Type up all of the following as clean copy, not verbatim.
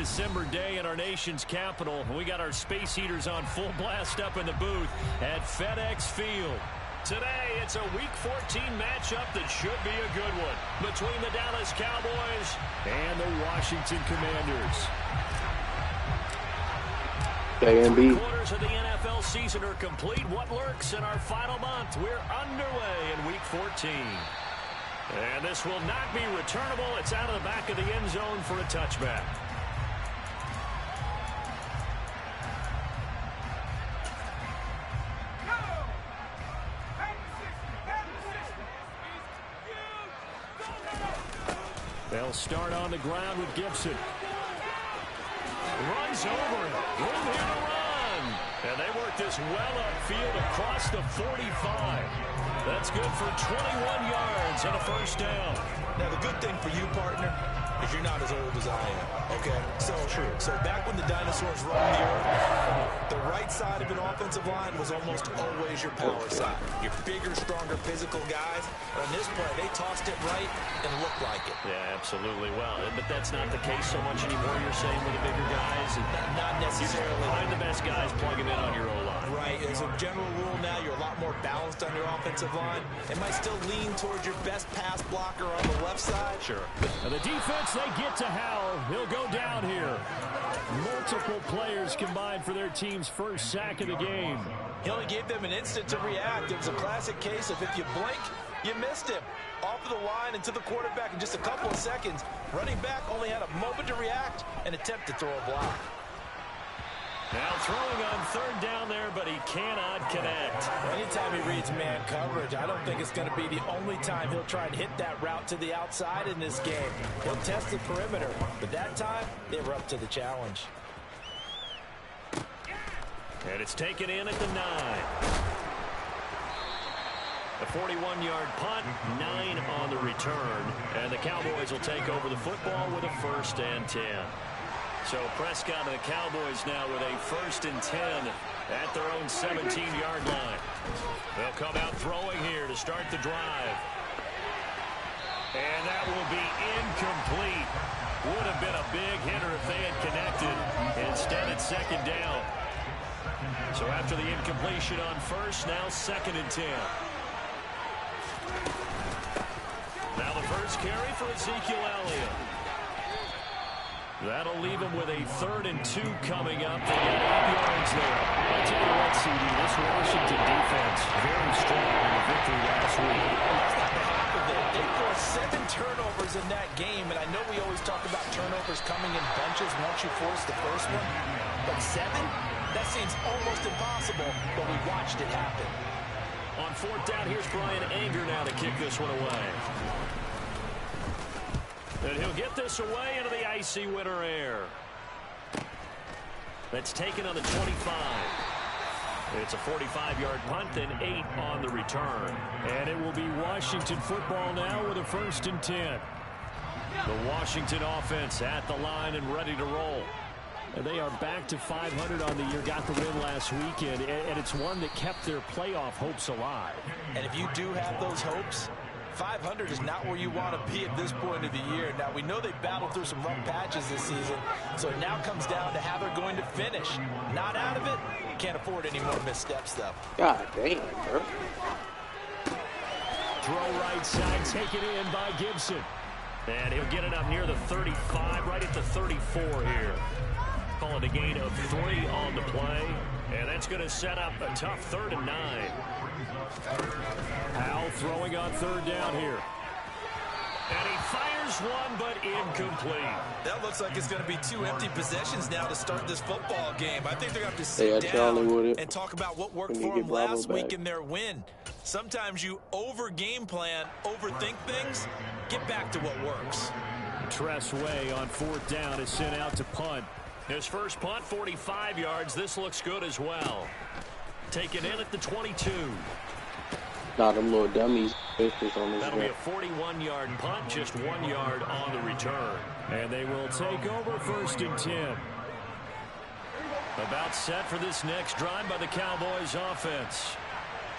December day in our nation's capital. We got our space heaters on full blast up in the booth at FedEx Field. Today, it's a Week 14 matchup that should be a good one between the Dallas Cowboys and the Washington Commanders. A&B. Quarters of the NFL season are complete. What lurks in our final month? We're underway in Week 14. And this will not be returnable. It's out of the back of the end zone for a touchback. They'll start on the ground with Gibson. Runs over. Room here to run. And they work this well upfield across the 45. That's good for 21 yards and a first down. Now, the good thing for you, partner, is you're not as old as I am, okay? So true. So back when the dinosaurs roamed the earth, the right side of an offensive line was almost always your power side. Your bigger, stronger, physical guys. And on this play, they tossed it right and looked like it. Yeah, absolutely. Well, but that's not the case so much anymore, you're saying, with the bigger guys? Not necessarily. You find the best guys, plug them in on your O-line. Right. As a general rule now, you're a lot more balanced on your offensive line. It might still lean towards your best pass blocker on the left side. Sure. And the defense, they get to Howell. He'll go down here. Multiple players combined for their team's first sack of the game. He only gave them an instant to react. It was a classic case of if you blink, you missed him. Off of the line and to the quarterback in just a couple of seconds. Running back only had a moment to react and attempt to throw a block. Now throwing on third down there, but he cannot connect. Anytime he reads man coverage, I don't think it's going to be the only time he'll try and hit that route to the outside in this game. He'll test the perimeter, but that time, they were up to the challenge. And it's taken in at the 9. A 41-yard punt, 9 on the return. And the Cowboys will take over the football with a 1st and 10. So Prescott and the Cowboys now with a 1st and 10 at their own 17-yard line. They'll come out throwing here to start the drive. And that will be incomplete. Would have been a big hitter if they had connected. Instead, it's 2nd down. So after the incompletion on 1st, now 2nd and 10. Now the first carry for Ezekiel Elliott. That'll leave him with a 3rd and 2 coming up. They get 8 yards there. I'll tell you what, CD, this Washington defense, very strong in the victory last week. That's not the half of it. They forced 7 turnovers in that game, and I know we always talk about turnovers coming in bunches once you force the first one. But 7? That seems almost impossible, but we watched it happen. On 4th down, here's Brian Anger now to kick this one away. And he'll get this away into the icy winter air. That's taken on the 25. It's a 45-yard punt, then 8 on the return. And it will be Washington football now with a 1st and 10. The Washington offense at the line and ready to roll. And they are back to 500 on the year, got the win last weekend, and it's one that kept their playoff hopes alive. And if you do have those hopes, 500 is not where you want to be at this point of the year. Now, we know they've battled through some rough patches this season, so it now comes down to how they're going to finish. Not out of it. Can't afford any more missteps, though. God damn, bro. Throw right side, taken in by Gibson. And he'll get it up near the 35, right at the 34 here. Call it a gain of 3 on the play. And that's going to set up a tough 3rd and 9. Howell throwing on 3rd down here. And he fires one, but incomplete. That looks like it's going to be 2 empty possessions now to start this football game. I think they're going to have to sit down and talk about what worked for them last week in their win. Sometimes you over-game plan, overthink things, get back to what works. Tress Way on 4th down is sent out to punt. His first punt, 45 yards. This looks good as well. Taken in at the 22. Nah, them little dummies. That'll be a 41-yard punt, just 1 yard on the return. And they will take over 1st and 10. About set for this next drive by the Cowboys offense.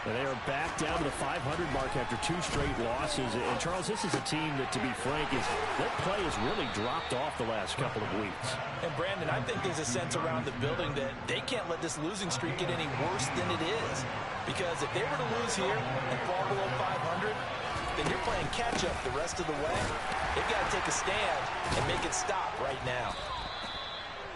And they are back down to the 500 mark after 2 straight losses. And, Charles, this is a team that, to be frank, their play has really dropped off the last couple of weeks. And, Brandon, I think there's a sense around the building that they can't let this losing streak get any worse than it is. Because if they were to lose here and fall below 500, then you're playing catch-up the rest of the way. They've got to take a stand and make it stop right now.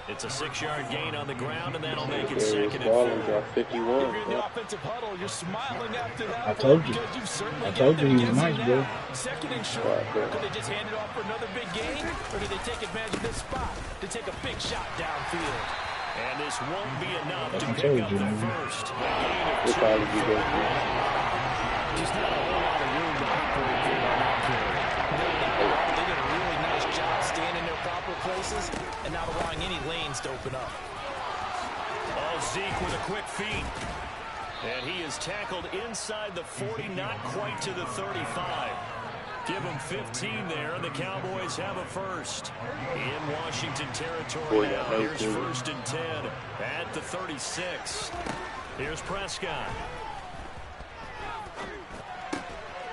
It's a 6-yard gain on the ground, and that'll make it Darius second and Garland 4. dropped 51. If you're in the offensive huddle, you're smiling after that. I told you. Because you've certainly I told given you them he was against nice, you bro. now. Second and short. Could they just hand it off for another big gain? Or do they take advantage of this spot to take a big shot downfield? And this won't be enough to I pick told up you, the man. first. A gain of We'll 2. probably be good. Just not a whole lot of room to operate here on that carry. They did a really nice job staying in their proper places and not allowing any lanes to open up. Oh, Zeke with a quick feed. And he is tackled inside the 40, not quite to the 35. Give him 15 there, and the Cowboys have a first. In Washington territory now. Here's 1st and 10 at the 36. Here's Prescott.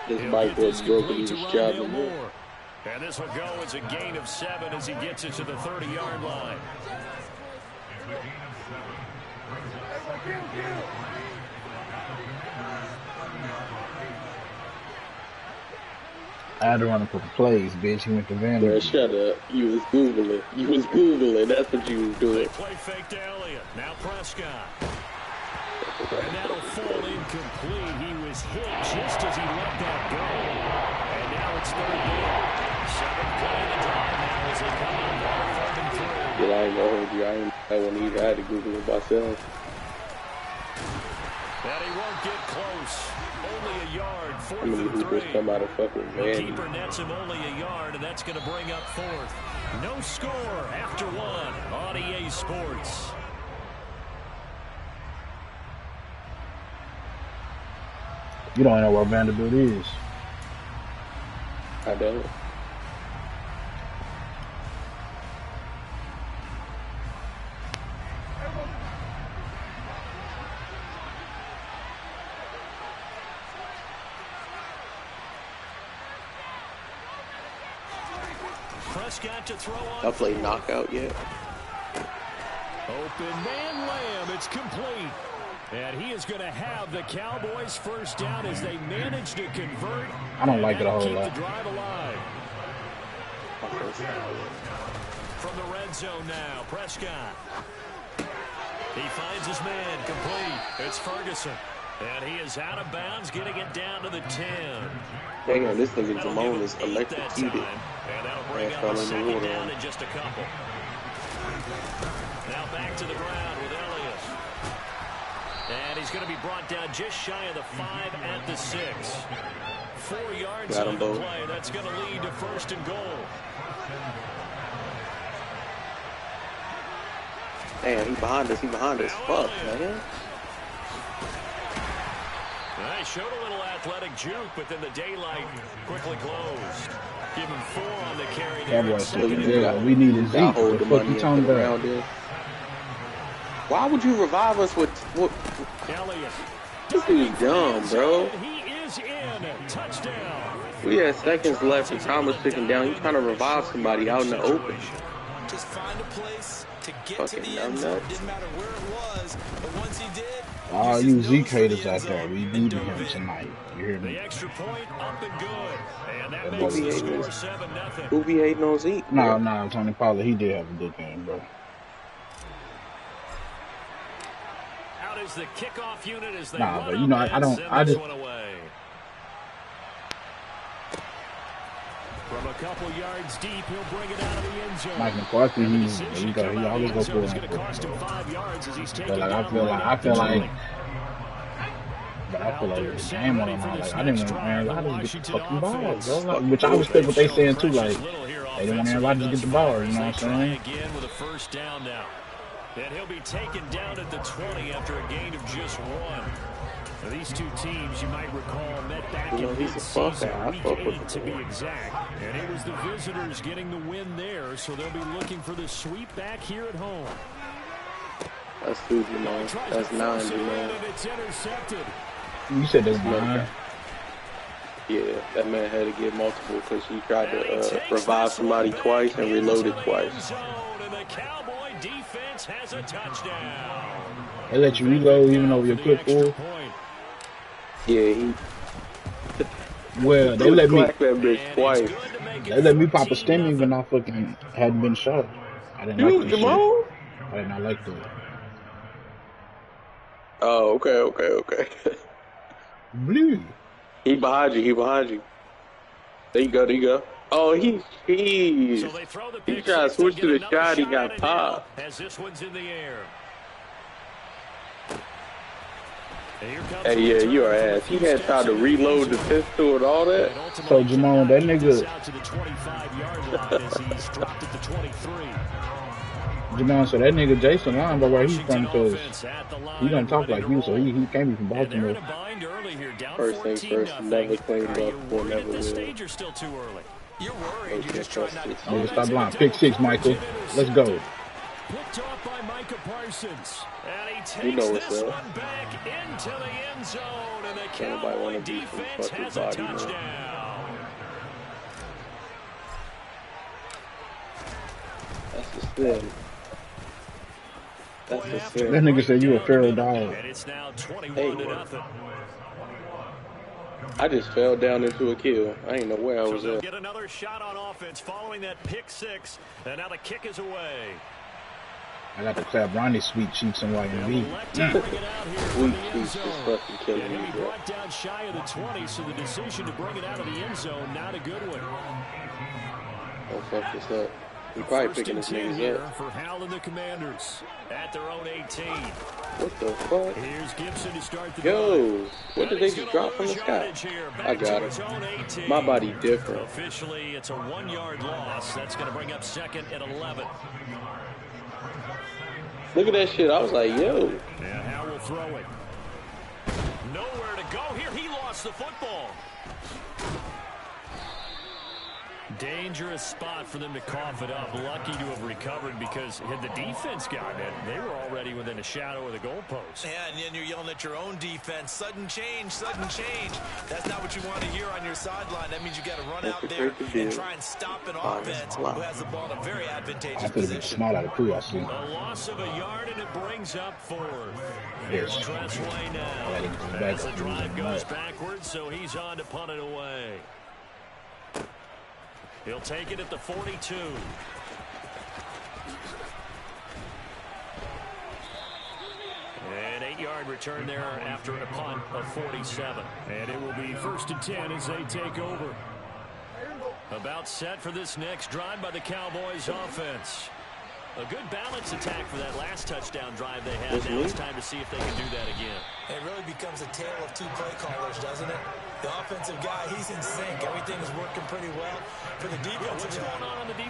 This bike was broken. He was traveling. And this will go as a gain of 7 as he gets it to the 30-yard line. I had to run a couple plays, bitch. He went to Bro, Vanderbilt. shut up. You was Googling. You was Googling. That's what you was They doing. play fake to Elliott. Now Prescott. And that'll fall incomplete. He was hit just as he let that go. And now it's 3rd down. 7th play of the drive now as they come up on 3rd and 3. Yeah, I ain't gonna hold you. I wouldn't either. I had to Google it myself. And he won't get close. Only a yard. How 4th many and Hoopers 3. come out of fucking The Vandy? keeper nets him only a yard, and that's going to bring up 4th. No score after 1 on EA Sports. You don't know where Vanderbilt is. I don't. Prescott to throw on. I played knockout yet. Open man Lamb. It's complete. And he is going to have the Cowboys first down as they manage to convert. I don't like it a whole keep lot. the drive alive. From the red zone now, Prescott. He finds his man, complete. It's Ferguson. And he is out of bounds, getting it down to the 10. Damn, this nigga That'll Jamon give is him 8 that electrocuted. time. And that'll bring Man, up fell a in the second water. down in just a couple. Now back to the ground with Elliott. And he's going to be brought down just shy of the 5 at the 6. 4 yards Got on him, the Bo. play. That's going to lead to 1st and goal. Damn, he behind us. He behind us. Fuck, man. They showed a little athletic juke, but then the daylight quickly closed. Give him 4 on the carry there. That boy It's said, second and yeah, goal. we needed Y'all Zeke. hold What the the fuck money you and talking put about? around there. Why would you revive us with what? Elliott. This dude's dumb, bro. He is in. Touchdown. We had seconds left and time was ticking down. You trying to revive somebody out in the open. Just find a place to get Fucking to the end zone. numbnuts. Didn't matter where it was, but once he did, All he you just Zeke dove for the haters end out zone there, we and needed dove him in. tonight. You hear The me? extra point up and good. And that That makes boy the be score hating. 7-0. Who be hating on Zeke? No, bro? no, Tony Pollard, he did have a good game, bro. Out is the kickoff unit as they Nah, run but you know, up I and don't- send I this just- one away. From a couple yards deep, he'll bring it out of the end zone. Mike McCarthy, And the he decision go, to he come out of always the go end for zone it. is going to cost him 5 yards as he's taken But like, down I feel right like, at the 20. but I feel like Out there, the game on ready him. for Like, this I didn't next want Aaron drive. Rodgers to get the Washington fucking ball, offense. bro. Like, which I respect what they saying too. Like, Little here they didn't want Aaron Rodgers to get the ball. You know what I'm saying? Again with a first down now. And he'll be taken down at the 20 after a gain of just 1. Now, these two teams, you might recall, met back You know, in he's a fucker. I mid-season, fuck week with 8 the to be boy. exact. And it was the visitors getting the win there, so they'll be looking for the sweep back here at home. That's 2, Jamon. Tries That's to 9, force it in, Jamon. and it's intercepted. You said there's 9. Yeah, that man had to get multiple because he tried to revive somebody twice and reloaded twice. And the Cowboy defense has a touchdown. They let you reload even though you're quick for. Yeah, he. Well, they let me. That bitch twice. They let me pop a stem even I fucking hadn't been shot. I didn't like this shit. I did not like that. Oh, okay. Blue. He behind you. There you go. Oh, he's he tried to switch to the shot. He got popped. As this one's in the air. Hey, yeah, you are ass. He had tried to reload the pistol and all that. So, Jamon, that nigga. Jamon, so that nigga Jason Limbaugh, where he's from, because he don't talk like you, so he can't be from Baltimore. First things first, never claim up or never will. You're worried. You're just trying not to. Nigga, stop lying. Pick 6, Michael. Let's go. Picked off by Micah Parsons. And he takes you know this one back into the end zone. And the Cowboy defense has a touchdown. That's the spin. That's the spin. That nigga said you a feral dog. And it's now 21-0. I just fell down into a kill. I ain't know where I was at. Get another shot on offense following that pick 6. And now the kick is away. I got to clap Ronnie's sweet cheeks and YMV. Sweet cheeks is fucking killing me, bro. Brought down shy of the 20, so the decision to bring it out of the end zone, not a good one. Don't fuck this up. He probably picking his niggas up. For Hal and the Commanders at their own 18. What the fuck? Here's Gibson to start the Yo, what did they just drop from the sky? I got it. My body different. Officially, it's a 1-yard loss. That's going to bring up 2nd and 11. Look at that shit. I was like, yo. And Hal will throw it. Nowhere to go here. He lost the football. Dangerous spot for them to cough it up. Lucky to have recovered because had the defense gotten it, they were already within a shadow of the goalpost. Yeah, and then you're yelling at your own defense. Sudden change, sudden change. That's not what you want to hear on your sideline. That means you got to run out there and try and stop an offense who has the ball in a very advantageous position. Smart out of crew, I see. A loss of a yard, and it brings up 4th. Here's Tressway now. As the drive goes backwards, so he's on to punt it away. He'll take it at the 42. An 8-yard return there after a punt of 47. And it will be 1st and 10 as they take over. About set for this next drive by the Cowboys offense. A good balance attack for that last touchdown drive they had. Now it's time to see if they can do that again. It really becomes a tale of 2 play callers, doesn't it? The offensive guy, he's in sync. Everything is working pretty well. For the defensive guy,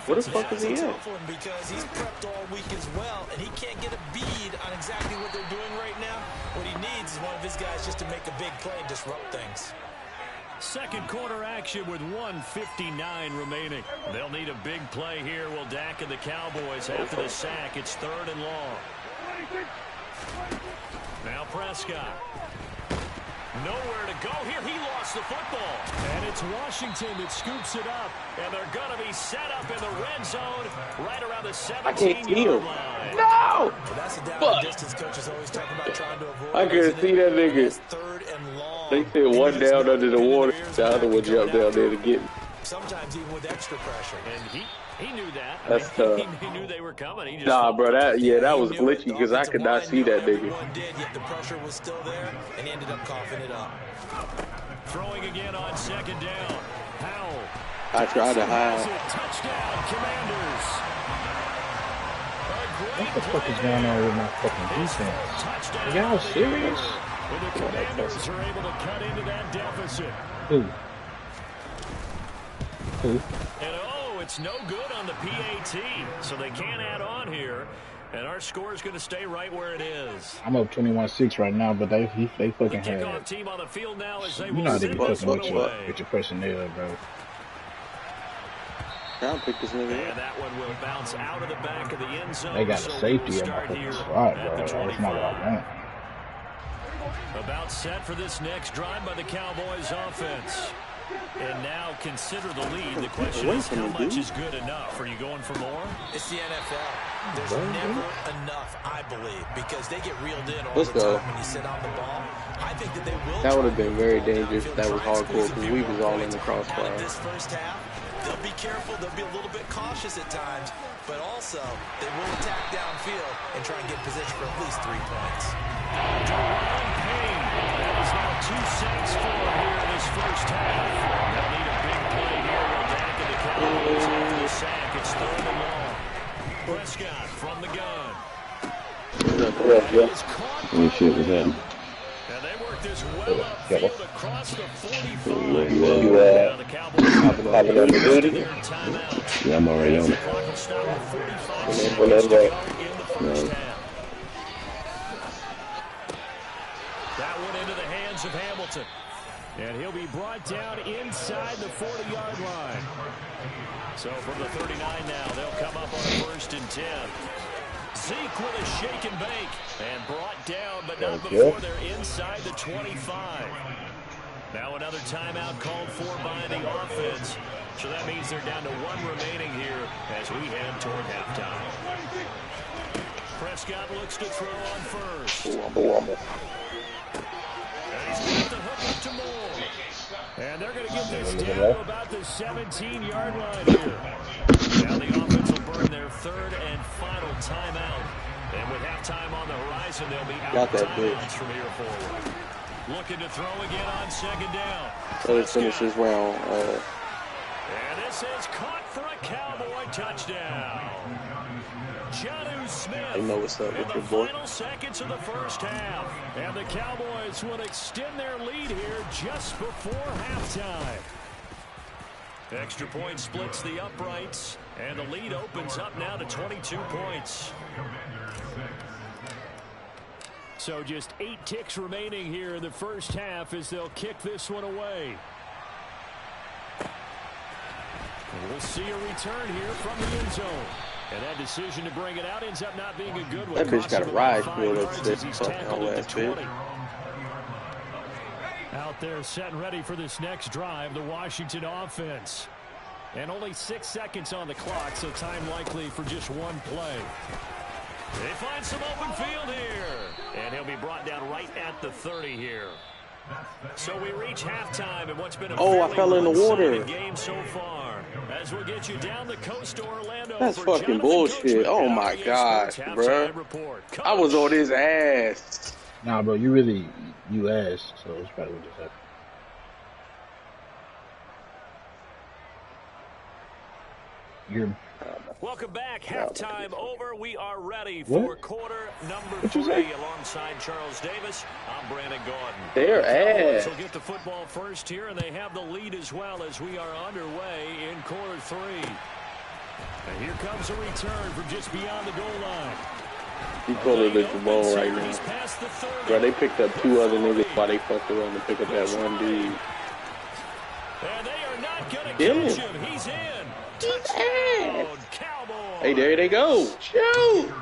what the fuck is he in? because he's prepped all week as well, and he can't get a bead on exactly what they're doing right now. What he needs is one of his guys just to make a big play and disrupt things. Second quarter action with 1:59 remaining. They'll need a big play here. Will Dak and the Cowboys after the sack. It's 3rd and long. Now Prescott. Nowhere to go here. He lost the football. And it's Washington that scoops it up. And they're going to be set up in the red zone right around the 17-yard line. No! Well, that's a down distance coach is always talking about trying to avoid. I couldn't see that nigga. 3rd and long. They said one down under the water. The other one jumped down there to get me. Sometimes even with extra pressure. And he knew that. That's tough. He knew they were coming. He just Nah, bro, that was glitchy because I could not see that nigga. Yet the pressure was still there, and he ended up coughing it up. Throwing again on 2nd down. Howell. I tried to hide. Touchdown, Commanders. What the fuck is going on with my fucking defense? Are y'all serious? And the Commanders are able to cut into that deficit. Who? And it's no good on the PAT, so they can't add on here. And our score is going to stay right where it is. I'm up 21-6 right now, but they fucking The had kickoff team on the field now as they you know how they be will fucking send with your personnel, bro. I'll pick this nigga and that one will bounce out of the back of the end zone. They got a safety in my fucking spot, bro. That's not what I want. About set for this next drive by the Cowboys offense. And now consider the lead. The question is, how much is good enough? Are you going for more? It's the NFL. There's never enough, I believe, because they get reeled in all the time when you sit on the ball. I think that they will. That would have been very dangerous if that was hardcore because we was all in the crossfire. This first half, they'll be careful. They'll be a little bit cautious at times, but also they will attack downfield and try and get position for at least 3 points. That is now 2 sacks for him here in this first half. They'll need a big play here with Dak and the Cowboys after the sack. It's 3rd and long. Prescott from the gun. Let me see what's happening. And they work this well upfield across the 45. The Cowboys have their timeout. Yeah, I'm already on it. The clock will stop with 45 seconds to go in the first half. That one into the hands of Hamilton. And he'll be brought down inside the 40-yard line. So from the 39 now, they'll come up on a 1st and 10. Zeke with a shake and bake. And brought down, but not before they're inside the 25. Now another timeout called for by the offense. So that means they're down to 1 remaining here as we head toward halftime. Prescott looks to throw on first. And he's got the hook up to Moore. And they're going to get this down to about the 17-yard line here. Now the offense will burn their 3rd and final timeout. And with halftime on the horizon, they'll be out of timeouts from here forward. Looking to throw again on 2nd down. So let's finish this round. And this is caught for a Cowboy touchdown. Jonnu Smith. I know what's up with your boy. In the final seconds of the first half. And the Cowboys will extend their lead here just before halftime. Extra point splits the uprights. And the lead opens up now to 22 points. So just 8 ticks remaining here in the first half as they'll kick this one away. We'll see a return here from the end zone. And that decision to bring it out ends up not being a good one. That bitch got a ride field up this fucking whole ass bitch. Out there set and ready for this next drive, the Washington offense. And only 6 seconds on the clock, so time likely for just 1 play. They find some open field here. And he'll be brought down right at the 30 here. So we reach halftime in what's been a I fell in the water. Game so far. As we'll get you down the coast to Orlando. That's fucking bullshit. Oh my gosh, bro. I was on his ass. Nah, bro, you asked, so it's probably what just happened. You're Welcome back. Halftime over. We are ready for quarter number 3 alongside Charles Davis. I'm Brandon Gordon. Their ass. They'll get the football first here, and they have the lead as well as we are underway in quarter 3. And here comes a return from just beyond the goal line. He pulled it at the ball right now. Bro, they picked up 2 other niggas while they fucked around to pick up that one dude. And they are not going to catch him. He's in. Hey, there they go. Shoot.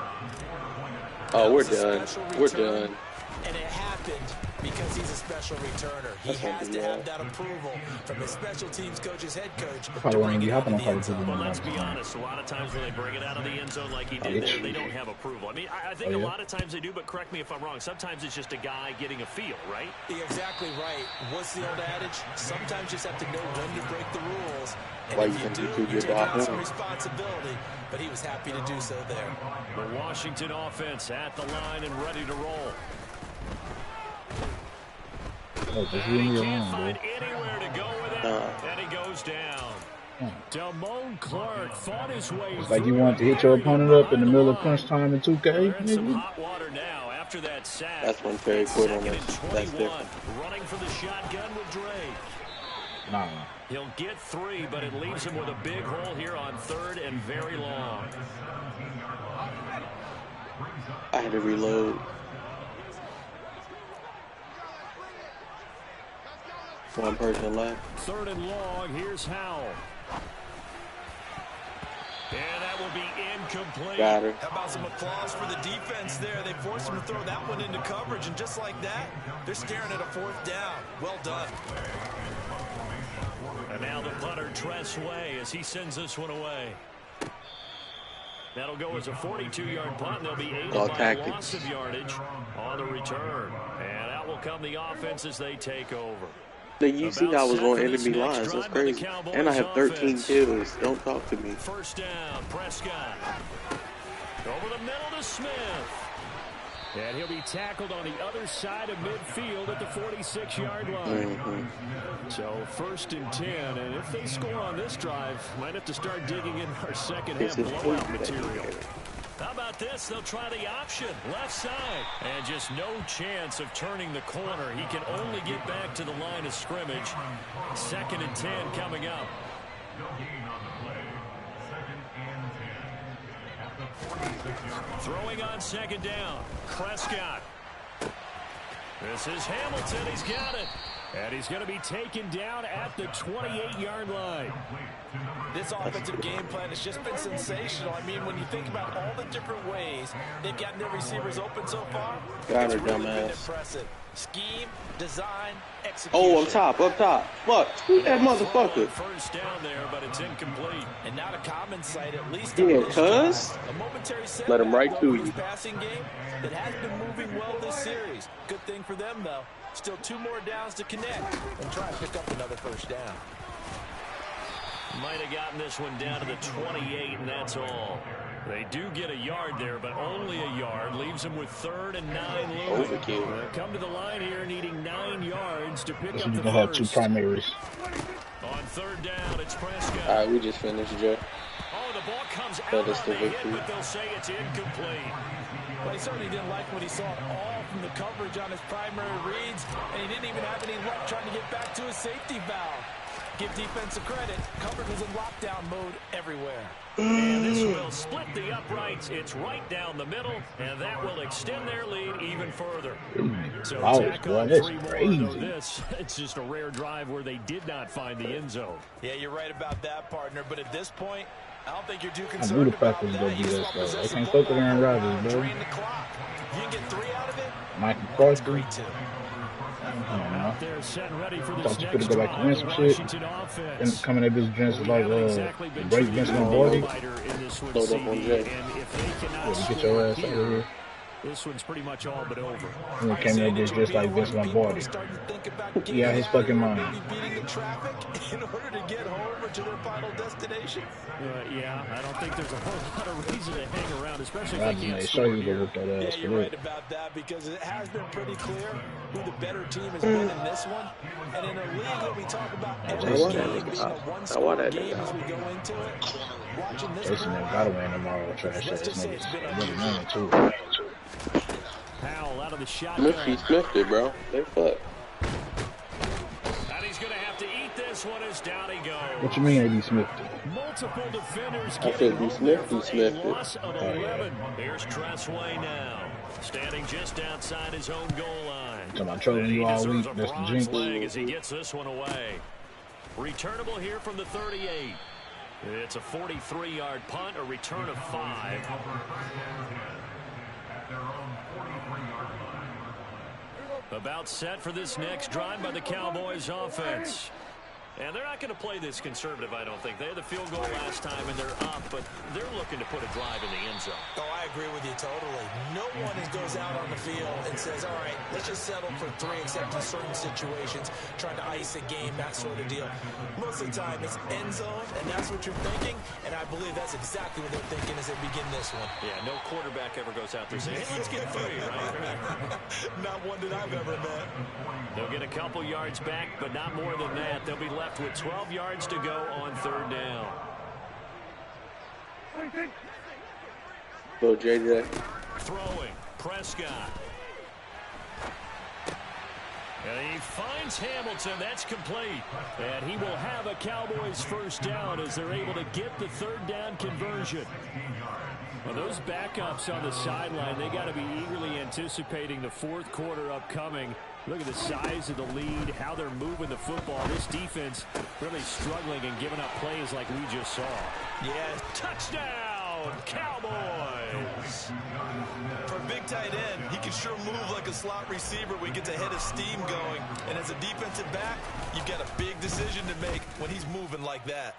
Oh, we're done. We're done. And it happened because he's a special returner. He has to have that approval from his special teams coach's head coach. Well, let's be honest. A lot of times when they bring it out of the end zone like he did there, they don't have approval. I mean, I think a lot of times they do, but correct me if I'm wrong. Sometimes it's just a guy getting a feel, right? You're exactly right. What's the old adage? Sometimes you just have to know when to break the rules. And Why if you do, you take on some responsibility. But he was happy to do so there. The Washington offense at the line and ready to roll. just leave me alone, bro. Anywhere to go with it, and he goes down. Damone Clark fought his way. It's like you want to hit your opponent up in the middle of crunch time in 2K. Some hot water now after that sack. That's when Terry quit on this. That's different. Running for the shotgun with Drake. Nah. He'll get 3, but it leaves him with a big hole here on 3rd and very long. I had to reload. One person left. 3rd and long. Here's Howell. And that will be incomplete. Got her. How about some applause for the defense there? They forced him to throw that one into coverage, and just like that, they're staring at a 4th down. Well done. And now the punter, Tress Way, as he sends this one away. That'll go as a 42-yard punt, and they'll be aided by a loss of yardage on the return. And out will come the offense as they take over. You see I was on enemy lines. That's crazy. And I have 13 kills. Don't talk to me. First down, Prescott. Over the middle to Smith. And he'll be tackled on the other side of midfield at the 46-yard line. So 1st and 10. And if they score on this drive, might have to start digging in our second-half blowout material. How about this? They'll try the option, left side. And just no chance of turning the corner. He can only get back to the line of scrimmage. 2nd and 10 coming up. Throwing on 2nd down. Prescott. This is Hamilton. He's got it. And he's going to be taken down at the 28-yard line. This offensive game plan has just been sensational. I mean, when you think about all the different ways they've gotten their receivers open so far, Got it's her, really dumbass. been impressive. Scheme, design, execution. Oh, up top. Fuck. Who's that motherfucker? First down there, but it's incomplete. And not a common sight, at least. Yeah, cuz. A momentary Let him right to you. Passing game that has been moving well this series. Good thing for them, though. Still 2 more downs to connect and try and pick up another first down. Might have gotten this one down to the 28, and that's all. They do get a yard there, but only a yard. Leaves them with 3rd and 9 looming. Overkill. Come to the line here, needing 9 yards to pick up the You're gonna have 2 first. primaries. On 3rd down, it's Prescott. All right, we just finished, Joe. Oh, the ball comes That out is on the the hit, victory. but they'll say it's incomplete. Well, he certainly didn't like what he saw at all from the coverage on his primary reads, and he didn't even have any luck trying to get back to his safety valve. Give defense a credit. Coverage was in lockdown mode everywhere. And this will split the uprights. It's right down the middle, and that will extend their lead even further. So Wow, tack boy, on that's 3 more. crazy. Though this, it's just a rare drive where they did not find the end zone. Yeah, you're right about that, partner. But at this point, I don't think you're too I concerned knew the about Packers that. gonna do You just this, want though. They possession can't fuck with Aaron football. Rodgers, bro. Drain the clock. If you can get 3 out of it, Mike McCarthy. great too. Out there setting ready for this Thought you next could go back and win some shit. Washington And offense. coming at this Vince We like haven't exactly been break treated Vince like a Lombardi. fighter in this one, Load up on CD, Jay. and if they cannot Yeah, get score your ass out of here, here. this one's pretty much all but over. And he came at this just like Vince Lombardi. Yeah, his fucking mind. Beating the traffic in order to get home or to their final destination. Yeah, I don't think there's a whole lot of reason to hang around, especially if I they can't just score show you to here. look that Yeah, ass for you're right that. about that because it has been pretty clear who the better team has been in this one. And in a league where we talk about every want game that being nigga a out. I one-score want that game nigga as we out. go into it, watching this Jason one, never gotta win tomorrow. Trash let's ass just say it's been niggas. Really unusual. running too. Powell out of the shotgun. Smith it, bro. They fuck. And he's going to have to eat this one as down he goes. What you mean, A.D. Smith? Multiple defenders I getting said home D. there Smith, for D. Smith. a loss of yeah. 11. Here's Tressway now, standing just outside his own goal line. Talking about trolling And he you all deserves week. a That's the bronze jinx. leg as he gets this one away. Returnable here from the 38. It's a 43-yard punt, a return of 5. About set for this next drive by the Cowboys offense. And they're not going to play this conservative, I don't think. They had the field goal last time, and they're up, but they're looking to put a drive in the end zone. Oh, I agree with you totally. No one goes out on the field and says, all right, let's just settle for 3, except in certain situations, trying to ice a game, that sort of deal. Most of the time, it's end zone, and that's what you're thinking, and I believe that's exactly what they're thinking as they begin this one. Yeah, no quarterback ever goes out there saying, hey, let's get 3, right? Not one that I've ever met. They'll get a couple yards back, but not more than that. They'll be left with 12 yards to go on 3rd down. Go, JJ. Throwing, Prescott. And he finds Hamilton. That's complete. And he will have a Cowboys first down as they're able to get the 3rd down conversion. Well, those backups on the sideline, they got to be eagerly anticipating the 4th quarter upcoming. Look at the size of the lead, how they're moving the football. This defense really struggling and giving up plays like we just saw. Yeah. Touchdown! Cowboys. For a big tight end, he can sure move like a slot receiver when he gets a head of steam going. And as a defensive back, you've got a big decision to make when he's moving like that.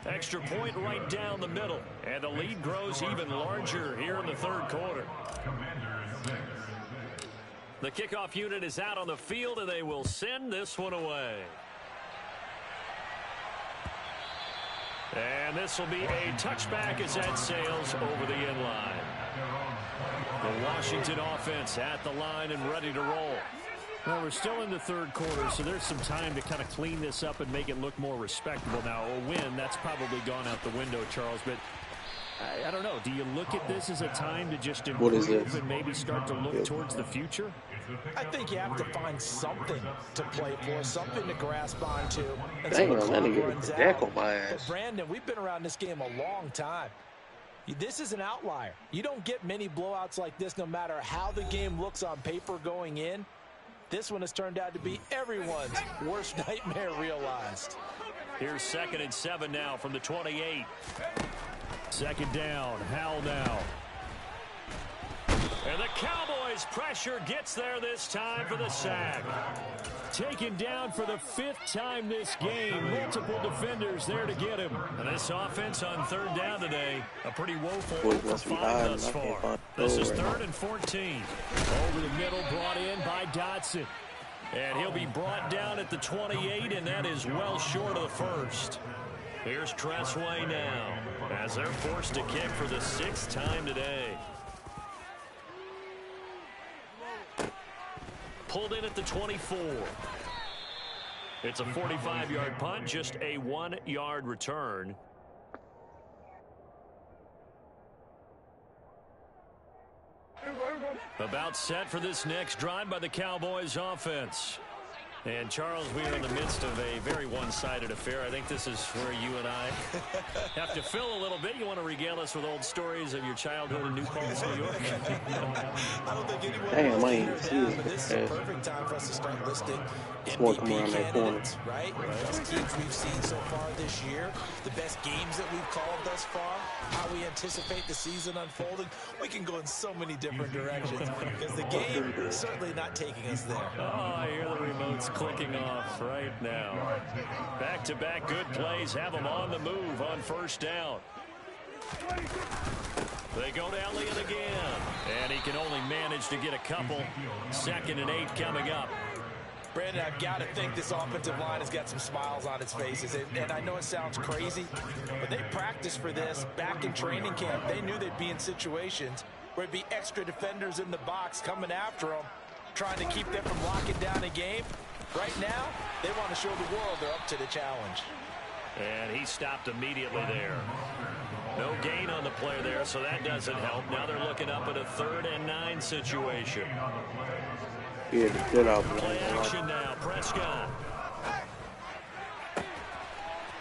Extra point right down the middle. And the lead grows even larger here in the third quarter. The kickoff unit is out on the field, and they will send this one away. And this will be a touchback as that sails over the end line. The Washington offense at the line and ready to roll. Well, we're still in the third quarter, so there's some time to kind of clean this up and make it look more respectable. Now, a win, that's probably gone out the window, Charles, but I don't know. Do you look at this as a time to just improve and maybe start to look towards the future? I think you have to find something to play for, something to grasp onto. And Dang, that nigga runs out. On my ass. But Brandon, we've been around this game a long time. This is an outlier. You don't get many blowouts like this no matter how the game looks on paper going in. This one has turned out to be everyone's worst nightmare realized. Here's 2nd and 7 now from the 28. Second down, Howell now. And the Cowboys pressure gets there this time for the sack. Taken down for the 5th time this game. Multiple defenders there to get him. And this offense on 3rd down today, a pretty woeful for 5 thus far. This is 3rd and 14. Over the middle, brought in by Dotson. And he'll be brought down at the 28, and that is well short of the first. Here's Tressway now, as they're forced to kick for the 6th time today. Pulled in at the 24. It's a 45-yard punt, just a 1-yard return. About set for this next drive by the Cowboys offense. And, Charles, we are in the midst of a very one-sided affair. I think this is where you and I have to fill a little bit. You want to regale us with old stories of your childhood in New Paltz, New York? I don't think anyone Damn, I knows but this is a perfect time for us to start listing MVP candidates, right? The best teams we've seen so far this year, the best games that we've called thus far, how we anticipate the season unfolding. We can go in so many different directions because the game is certainly not taking us there. Oh, I hear the remotes clicking off right now. Back-to-back good plays have them on the move on 1st down. They go to Elliott again, and he can only manage to get a couple. 2nd and 8 coming up. Brandon, I've got to think this offensive line has got some smiles on its faces. And I know it sounds crazy, but they practiced for this back in training camp. They knew they'd be in situations where it'd be extra defenders in the box coming after them, trying to keep them from locking down a game. Right now, they want to show the world they're up to the challenge. And he stopped immediately there. No gain on the play there, so that doesn't help. Now they're looking up at a 3rd and 9 situation. Yeah, good out. Play action now, Prescott.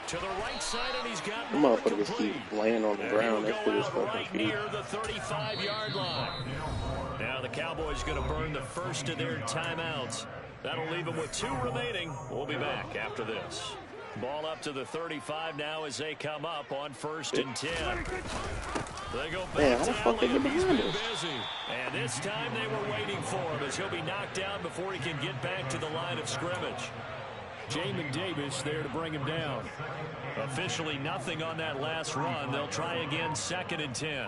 To the right side, and he's got the motherfuckers keep laying on the ground. That shit is fucking right near the 35-yard line. Now the Cowboys going to burn the first of their timeouts. That'll leave them with 2 remaining. We'll be back after this. Ball up to the 35 now as they come up on 1st and 10. They go back to Elliott. He's been busy. And this time they were waiting for him as he'll be knocked down before he can get back to the line of scrimmage. Jamin Davis there to bring him down. Officially nothing on that last run. They'll try again 2nd and 10.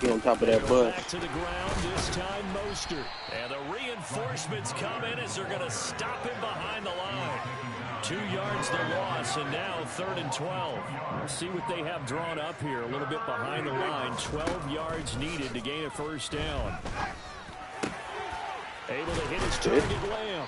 Get on top of that bus. Back to the ground, this time Mostert. And the reinforcements come in as they're going to stop him behind the line. 2 yards the loss, and now 3rd and 12. We'll see what they have drawn up here. A little bit behind the line. 12 yards needed to gain a 1st down. Able to hit his target, Lamb.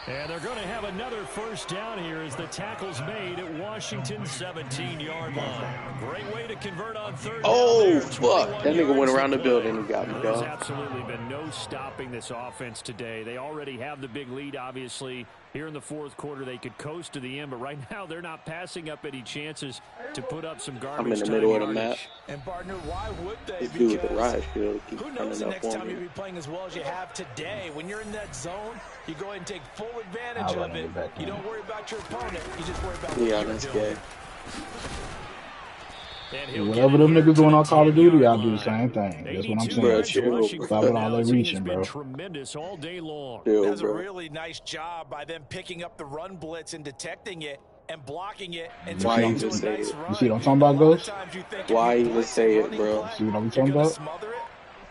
And they're going to have another 1st down here as the tackle's made at Washington's 17-yard line. Great way to convert on 3rd down. Oh, fuck. That nigga went around the building and got me, dog. There's absolutely been no stopping this offense today. They already have the big lead, obviously. Here in the 4th quarter, they could coast to the end, but right now they're not passing up any chances to put up some garbage. I'm in the middle of the map. And partner, why would they? This dude with the riot shield keeps who knows the up next on time me. you'll be playing as well as you have today. When you're in that zone, you go ahead and take full advantage of it. You don't worry about your opponent. You just worry about what you're doing. Whatever them niggas doing on Call of Duty, I'll do the same thing. That's what I'm saying. Bro, chill. Stop with all that reaching, bro. Tremendous all day long. That's a really nice job by them picking up the run blitz and detecting it and blocking it. And why even say it? You see what I'm talking about, Ghost? Why even say it, bro? See what I'm talking about?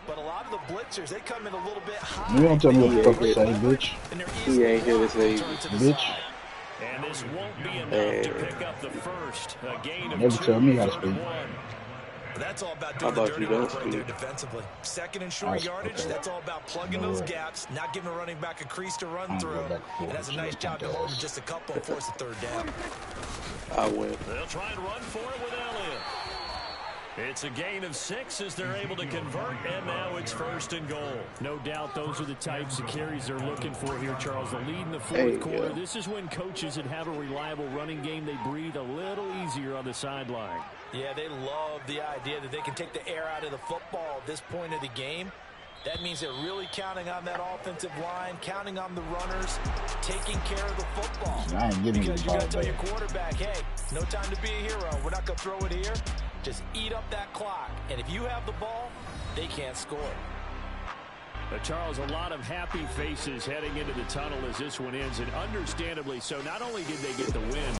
But a lot of the blitzers, they come in a little bit high. You don't tell me what the fuck to say, bitch. He ain't here to say bitch. And this won't be enough to pick up the first. A gain of Never tell me how to speak. That's all about doing the dirty work right there defensively. Second and short yardage, that's all about plugging those gaps, not giving a running back a crease to run through. And that's a nice job to hold him just a couple and force a third down. I win. They'll try and run for it with Elliott. It's a gain of 6 as they're able to convert, and now it's 1st and goal. No doubt those are the types of carries they're looking for here, Charles. The lead in the fourth quarter. This is when coaches that have a reliable running game, they breathe a little easier on the sideline. Yeah, they love the idea that they can take the air out of the football at this point of the game. That means they're really counting on that offensive line, counting on the runners, taking care of the football. Because you're going to tell your quarterback, hey, no time to be a hero. We're not going to throw it here. Just eat up that clock. And if you have the ball, they can't score. Charles, a lot of happy faces heading into the tunnel as this one ends, and understandably so. Not only did they get the win,